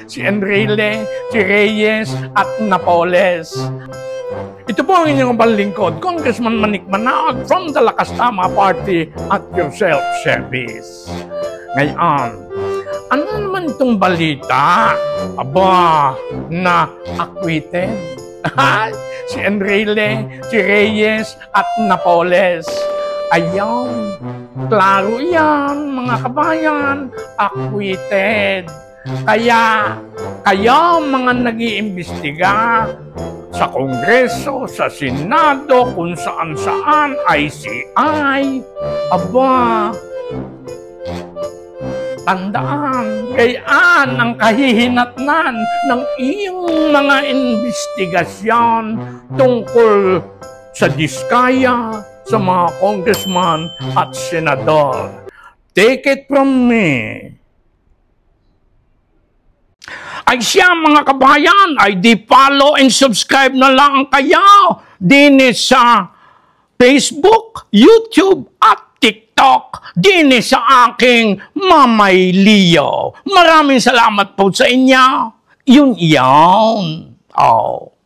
Si Enrile, si Reyes, at Napoles. Ito po ang inyong balingkod, Congressman Manik Manag from the Lakas Tama Party at your self-service. Ngayon, ano naman itong balita? Aba, na acquitted? Si Enrile, si Reyes, at Napoles. Ayaw, klaro yan, mga kabayan, acquitted. Kaya, kayo mga nag-iimbestiga sa Kongreso, sa Senado, kung saan-saan, ICI, aba, tandaan, gayaan ang kahihinatnan ng iyong mga investigasyon tungkol sa diskaya sa mga congressman at senador. Take it from me. Ay siya mga kabayan, ay di follow and subscribe na lang kayo din sa Facebook, YouTube at TikTok din sa aking Mamay Leo. Maraming salamat po sa inyo. Yun. Oh.